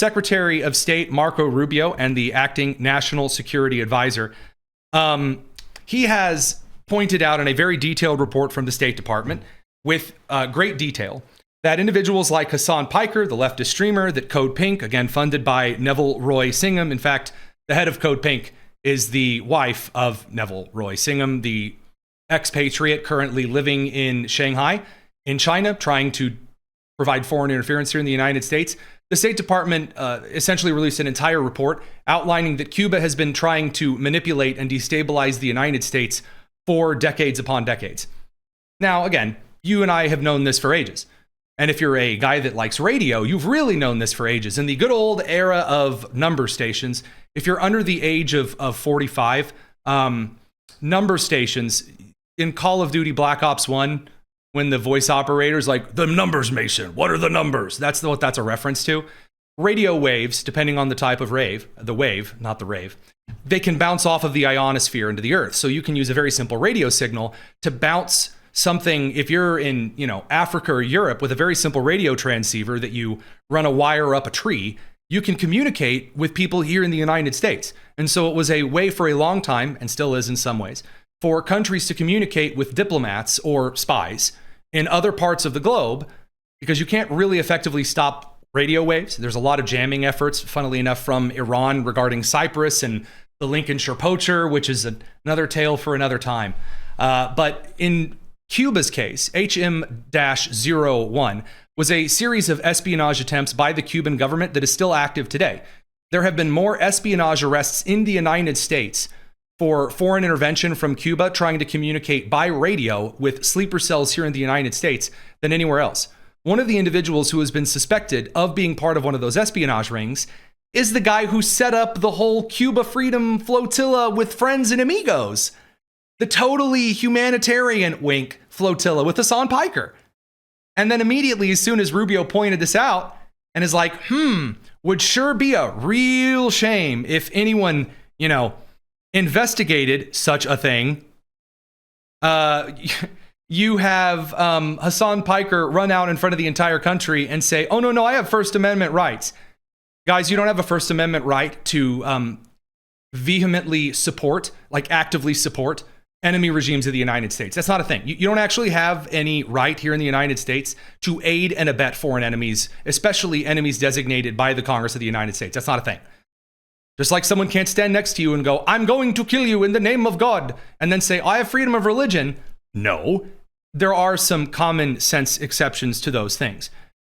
Secretary of State Marco Rubio and the acting National Security Advisor, he has pointed out in a very detailed report from the State Department with great detail that individuals like Hasan Piker, the leftist streamer, that CodePink, again funded by Neville Roy Singham. In fact, the head of CodePink is the wife of Neville Roy Singham, the expatriate currently living in Shanghai, in China, trying to provide foreign interference here in the United States. The State Department essentially released an entire report outlining that Cuba has been trying to manipulate and destabilize the United States for decades upon decades. Now, again, you and I have known this for ages. And if you're a guy that likes radio, you've really known this for ages. In the good old era of number stations, if you're under the age of 45, number stations in Call of Duty Black Ops 1, when the voice operator's like, the numbers, Mason, what are the numbers? That's what that's a reference to. Radio waves, depending on the type of rave, the wave, not the rave, they can bounce off of the ionosphere into the earth. So you can use a very simple radio signal to bounce something. If you're in, Africa or Europe with a very simple radio transceiver that you run a wire up a tree, you can communicate with people here in the United States. And so it was a way for a long time, and still is in some ways, for countries to communicate with diplomats or spies in other parts of the globe, because you can't really effectively stop radio waves. There's a lot of jamming efforts, funnily enough, from Iran regarding Cyprus and the Lincolnshire poacher, which is another tale for another time. But in Cuba's case, HM-01 was a series of espionage attempts by the Cuban government that is still active today. There have been more espionage arrests in the United States for foreign intervention from Cuba trying to communicate by radio with sleeper cells here in the United States than anywhere else. One of the individuals who has been suspected of being part of one of those espionage rings is the guy who set up the whole Cuba Freedom Flotilla with friends and amigos. The totally humanitarian wink flotilla with Hasan Piker. And then immediately, as soon as Rubio pointed this out and is like, would sure be a real shame if anyone, investigated such a thing. You have Hasan Piker run out in front of the entire country and say, oh, no, I have First Amendment rights. Guys, you don't have a First Amendment right to vehemently support, like actively support, enemy regimes of the United States. That's not a thing. You don't actually have any right here in the United States to aid and abet foreign enemies, especially enemies designated by the Congress of the United States. That's not a thing. Just like someone can't stand next to you and go, I'm going to kill you in the name of God, and then say, I have freedom of religion. No, there are some common sense exceptions to those things.